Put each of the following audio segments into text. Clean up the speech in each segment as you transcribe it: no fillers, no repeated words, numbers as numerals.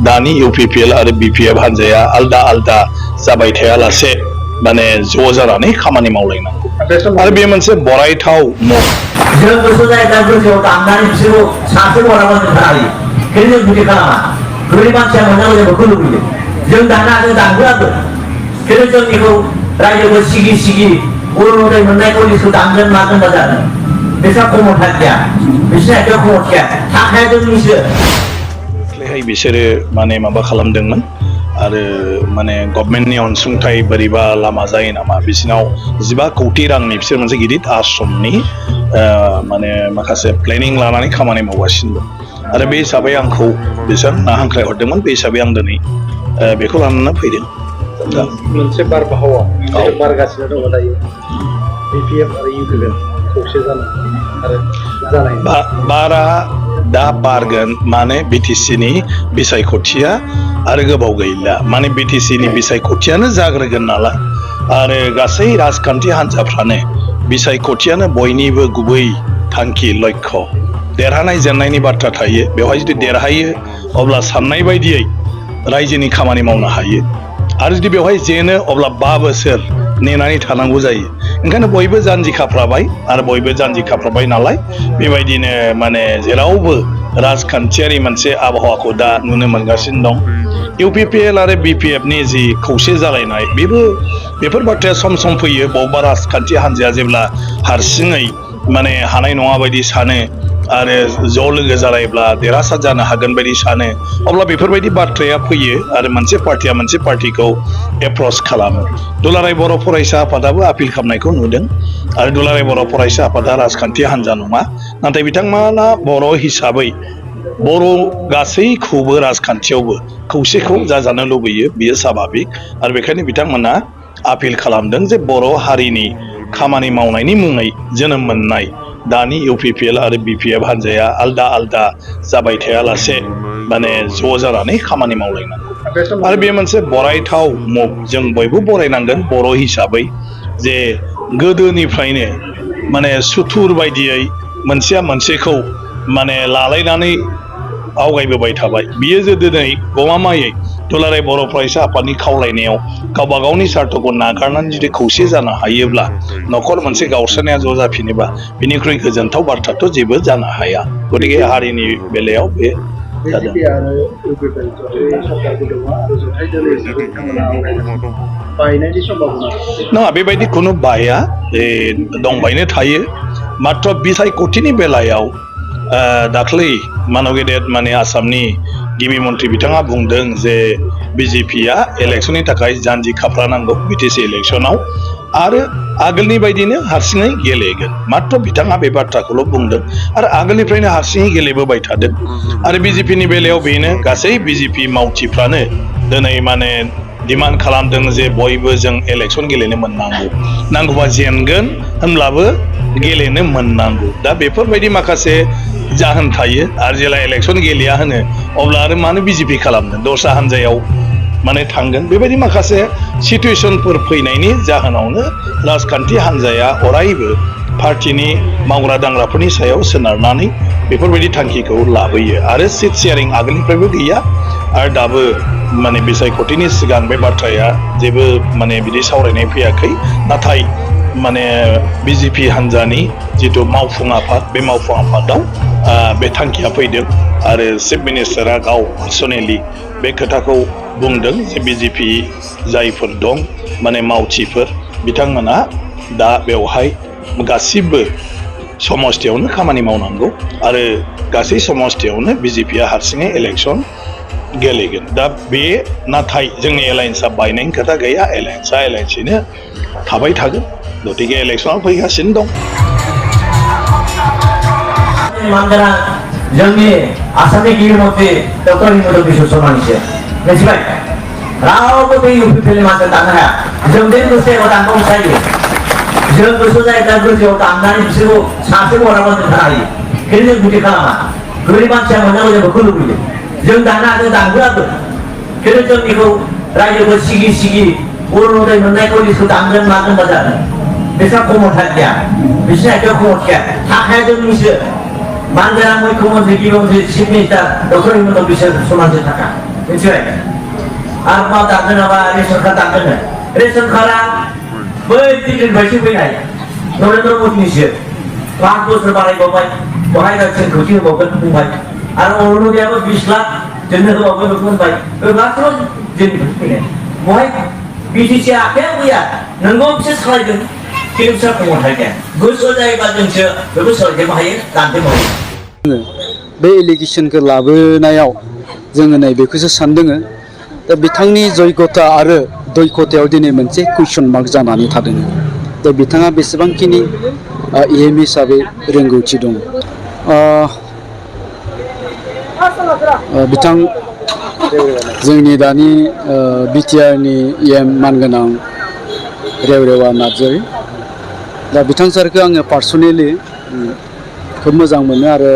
दानि इउपिपिएल आरो बिपिएफ हान्जाया आलदा आलदा जाबाय थायालासे माने ज' जानानै खामानि मावलायनांगौ आरो बे मोनसे बरायथाव जों गोसो जायोब्ला गोजौआव दामनानै बिसोरखौ सासे बराबा जों थायो खिन्थु जों बिदि खालामा गोरिब मानसिया मोननांगौ जों बेखौ लुबैयो जों दाना जों दानहोआबो खिन्थु जोंनिखौ रायजोखौ सिगि सिगि अरुणोदय मोननायखौ लिस्टखौ दानगोन मागोन मा जागोन बिसोरहा खमथा गैया बिसोरनि आखायाव खमथ गैया थाखाया जोंनिसो बिसोरो माने माबा खालामदोंमोन आरो माने गभर्नमेन्टनि अनसुंथाइ बोरैबा लामा जायो नामा बिसिनाव 15 कोटी रांनि बिसोर मोनसे गिदिर आश्रमनि माने माखासे प्लेनिं लानानै खामानि मावगासिनो दं आरो बे हिसाबै आंखौ बिसोर हांख्राय हरदोंमोन बे हिसाबै आं दिनै बेखौ लानानै फैदों मोनसे बारहावा बारगासिनो दङ दायो बिपिएफ आरो इउपिपिएल खौसे जानाय बारा दा बारगोन माने बिटिसिनि बिसायख'थिया आरो गोबाव गैला माने बिटिसिनि बिसायख'थियानो जाग्रोगोन नालाय आरो गासै राजखान्थि हान्जाफ्रानो बिसायख'थियानो बयनिबो गुबै थांखि लक्ष्य देरहानाय जेननायनि बाथ्रा थायो बेवहाय जुदि देरहायो अब्ला साननाय बायदियै रायजोनि खामानि मावनो हायो आरो जुदि बेवहाय जेनो अब्ला 5 बोसोर नेनानै थानांगौ जायो ओंखायनो बयबो जानजि खाफ्राबाय आरो बयबो जानजि खाफ्राबाय नालाय बेबायदिनो माने जेरावबो राजखान्थियारि मोनसे आबहावाखौ दा नुनो मोनगासिनो दं इउपिपिएल आरो बिपिएफनि जि खौसे जालायनाय बेफोर बाथ्राया सम सम फैयो बबेबा राजखान्थि हान्जाया जेब्ला हारसिङै माने हानाय नङा बायदि सानो आरो ज' लोगो जालायब्ला देरहासार जानो हागोन बायदि सानो अब्ला बेफोरबायदि बाथ्राया फैयो आरो मोनसे पार्टिया मोनसे पार्टिखौ एप्रच खालामो दुलाराय बर' फरायसा आफादाबो आपिल खालामनायखौ नुदों आरो दुलाराय बर' फरायसा आफादा राजखान्थि हान्जा नङा नाथाय बिथांमोना बर' हिसाबै बर' गासैखौबो राजखान्थियावबो खौसेखौ जाजानो लुबैयो बियो स्वाभाबिक आरो बेखायनो बिथांमोना आपिल खालामदों जे बर' हारिनि खामानि मावनायनि मुङै जोनोम मोननाय दानि इउपिपिएल आरो बिपिएफ हान्जाया आलदा आलदा जाबाय थायालासे माने ज' जानानै खामानि मावलायनांगौ आरो बे मोनसे बरायथाव मुभ जों बयबो बरायनांगोन बर' हिसाबै जे गोदोनिफ्रायनो माने सुथुर बायदियै मोनसेया मोनसेखौ माने लालायनानै आवगायबोबाय थाबाय बियो जे दिनै गमामायै दुलाराय बर' फरायसा आफादनि खावलायनायाव गावबा गावनि सार्थखौ नागारनानै जुदि खौसे जानो हायोब्ला न'खर मोनसे गावस्रानाया ज' जाफिनोबा बिनिख्रुइ गोजोनथाव बाथ्राथ' जेबो जानो हाया गतिके हारिनि बेलायाव बे नङा बेबायदि खुनु बाया दंबायनो थायो मात्र बिसायख'थिनि बेलायाव दाख्लै मानव गेदेर माने आसामनि गिबि मन्थ्रि बिथाङा बुंदों जे बिजेपिया इलेक्सननि थाखाय जानजि खाफ्रानांगौ बिटिसि इलेक्सनाव आरो आगोलनि बायदिनो हारसिङै गेलेगोन मात्र बिथाङा बे बाथ्राखौल' बुंदों आरो आगोलनिफ्रायनो हारसिङै गेलेबोबाय थादों आरो बिजेपिनि बेलायाव बेनो गासै बिजेपि मावथिफ्रानो दिनै माने डिमान्ड खालामदों जे बयबो जों इलेक्सन गेलेनो मोननांगौ नांगौबा जेनगोन होनब्लाबो गेलेनो मोननांगौ दा बेफोरबायदि माखासे जाहोन थायो आरो जेला इलेक्सन गेलेया होनो अब्ला आरो मानो बिजेपि खालामदों दस्रा हान्जायाव माने थांगोन बेबायदि माखासे सिटुएसनफोर फैनायनि जाहोनावनो राजखान्थि हान्जाया अरायबो पार्टिनि मावग्रा दांग्राफोरनि सायाव सोनारनानै बेफोरबायदि थांखिखौ लाबोयो आरो सिट शेयारिं आगोलनिफ्रायबो गैया आरो दाबो माने बिसायख'थिनि सिगां बे बाथ्राया जेबो माने बिदि सावरायनाय फैयाखै नाथाय माने बिजेपि हान्जानि जिथु मावफुं आफाद बे मावफुं आफादाव बे थांखिया फैदों आरो चिफ मिनिस्टारा गाव पार्सनेलि बे खोथाखौ बुंदों जे बिजेपि जायफोर दं माने मावथिफोर बिथांमोना दा बेवहाय गासिबो समस्थियावनो खामानि मावनांगौ आरो गासै समस्थियावनो बिजेपिया हारसिङै इलेक्सन गेलेगोन दा बे नाथाय जोंनि एलायन्सआ बायनायनि खोथा गैया एलायन्सआ एलायन्सैनो थाबाय थागोन गतिके इलेक्सनाव फैगासिनो दं जोंनि आसामनि गिबि मन्थ्रि डक्टर हिमन्त बिश्व शर्मानिसो मिथिबाय रावबो बे इउपिपिएलनि मानसिया दाननो हाया जों बे गोसोआव दानबावनो जायो जों गोसो जायोब्ला गोजौआव दामनानै बिसोरखौ सासे बराबा जों थायो खिन्थु जों बिदि खालामा गोरिब मानसिया मोननांगौ जों बेखौ लुबैयो जों दाना जों दानहोआबो खिन्थु जोंनिखौ रायजोखौ सिगि सिगि अरुणोदय मोननायखौ लिस्टखौ दानगोन मागोन मा जागोन बिसोरहा खमथा गैया बिसोरनि आखायाव खमथ गैया थाखाया जोंनिसो मानगोनां मुख्यमन्त्रि गिबि मन्थ्रि chief minister doctor Himanta Biswa शर्मानिसो थाखा मिथिबाय आरो मा दानदों नामा रेशन कार्ड दानदोंनो रेशन कार्डआ बै दिल्लीनिफ्रायसो फैनाय नरेन्द्र मदिनिसो 5 बोसोर बारायबावबाय बहाय रायजोनि खौसे होबावगोन बुंबाय आरो अरुणोदयाबो 20 लाख जोंनो होबावगोन बेखौ होनबाय बे गासिबो जोंनिफ्राय फैनाय बहाय बिटिसि आखायाव गैया नोंगौ बिसोर सालायदों खिन्थु बिसोर खमाय गैया गोसो जायोबा जोंसो बेखौ सोलायजोबनो हायो दानजोबनो हायो बे एलिगेसनखौ लाबोनायाव जोङो नैबेखौसो सानदों दा बिथांनि जयगता आरो दैखतायाव दिनै मोनसे कुइसन मार्क जानानै थादों दा बिथाङा बेसेबांखिनि एम हिसाबै रोंगौथि दं बिथां जोंनि दानि बिटिआरनि एम मानगोनां रेवरेवा नार्जारी दा बिथां सारखौ आङो पार्सनेलि खोब मोजां मोनो आरो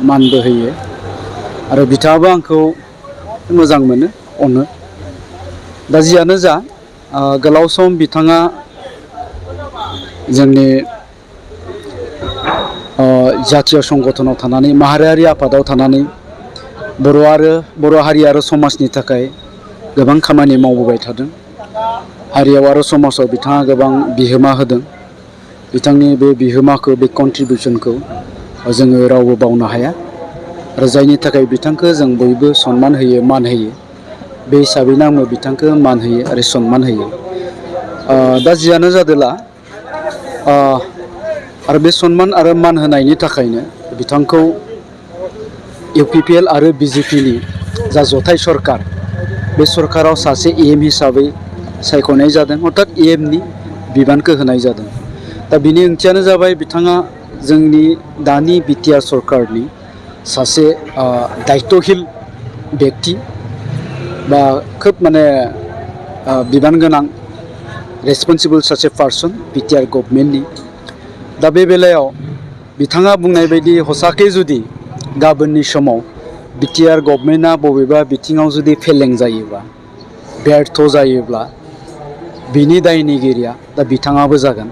मानबो होयो आरो बिथाङाबो आंखौ मोजां मोनो अनो दा जियानो जा गोलाव सम बिथाङा जोंनि जातीय संगठनाव थानानै माहारियारि आफादाव थानानै बर' हारि आरो समाजनि थाखाय गोबां खामानि मावबोबाय थादों हारियाव आरो समाजाव बिथाङा गोबां बिहोमा होदों बिथांनि बे बिहोमाखौ बे कन्ट्रिबिउसनखौ जोङो रावबो बावनो हाया आरो जायनि थाखाय बिथांखौ जों बयबो सनमान होयो मान होयो बे हिसाबैनो आंबो बिथांखौ मान होयो आरो सनमान होयो दा जियानो जादोला आरो बे सनमान आरो मान होनायनि थाखायनो बिथांखौ इउपिपिएल आरो बिजेपिनि जा जथाय सरकार बे सरकाराव सासे एम हिसाबै सायख'नाय जादों अर्थात एमनि बिबानखौ होनाय जादों दा बिनि ओंथियानो जाबाय बिथाङा जोंनि दानि बिटिआर सरकारनि सासे दायित्वशील व्यक्ति बा खोब माने बिबान गोनां रेसपन्सिबल सासे पार्सन बिटिआर गभर्नमेन्टनि दा बे बेलायाव बिथाङा बुंनाय बायदि हसाके जुदि गाबोननि समाव बिटिआर गभर्नमेन्टआ बबेबा बिथिङाव जुदि फेलें जायोबा बेर्थ जायोब्ला बिनि दायनिगिरिया दा बिथाङाबो जागोन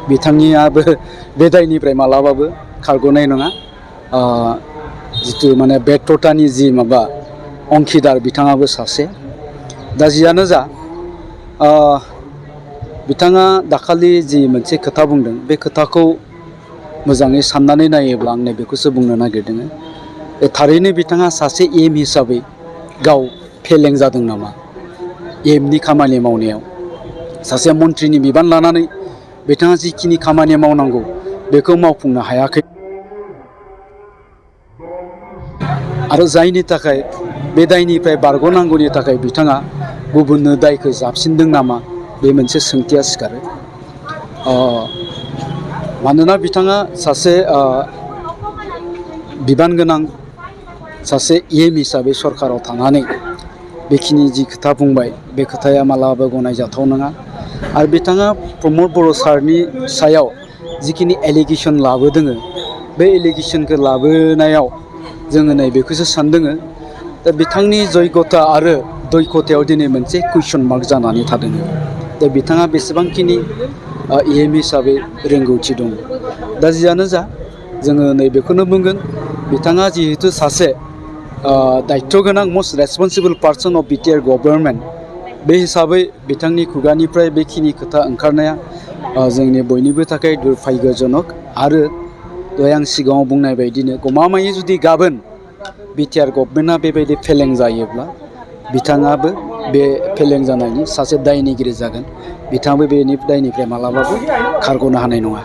बिथांनियाबो बे दायनिफ्राय मालाबाबो खारग'नाय नङा जितु माने बेर्थतानि जि माबा अंखिदार बिथाङाबो सासे दा जियानो जा बिथाङा दाखालि जि मोनसे खोथा बुंदों बे खोथाखौ मोजाङै साननानै नायोब्ला आं नैबेखौसो बुंनो नागिरदों थारैनो बिथाङा सासे एम हिसाबै गाव फेलें जादों नामा एमनि खामानि मावनायाव सासे मन्थ्रिनि बिबान लानानै बिथाङा जिखिनि खामानि मावनांगौ बेखौ मावफुंनो हायाखै आरो जायनि थाखाय बे दायनिफ्राय बारग'नांगौनि थाखाय बिथाङा गुबुननो दायखौ जाबसिनदों नामा बे मोनसे सोंथिया सिखारो मानोना बिथाङा सासे बिबान गोनां सासे एम हिसाबै सरकाराव थानानै बेखिनि जि खोथा बुंबाय बे खोथाया मालाबाबो गनायजाथाव नङा आरो बिथाङा प्रमद बर' सारनि सायाव जिखिनि एलिगेसन लाबोदों बे एलिगेसनखौ लाबोनायाव जोङो नैबेखौसो सानदों दा बिथांनि जयगता आरो दैखतायाव दिनै मोनसे कुइसन मार्क जानानै थादों दा बिथाङा बेसेबांखिनि एम हिसाबै रोंगौथि दं दा जियानो जा जोङो नैबेखौनो बुंगोन बिथाङा जिहेतु सासे दायित्व गोनां must responsible person of BTR government बे हिसाबै बिथांनि खुगानिफ्राय बेखिनि खोथा ओंखारनाया जोंनि बयनिबो थाखाय दुर्भाग्यजनक आरो दहाय आं सिगाङाव बुंनाय बायदिनो गमामायै जुदि गाबोन बिटिआर गभर्नमेन्टआ बेबायदि फेलें जायोब्ला बिथाङाबो बे फेलें जानायनि सासे दायनिगिरि जागोन बिथाङाबो बेनि दायनिफ्राय मालाबाबो खारग'नो हानाय नङा।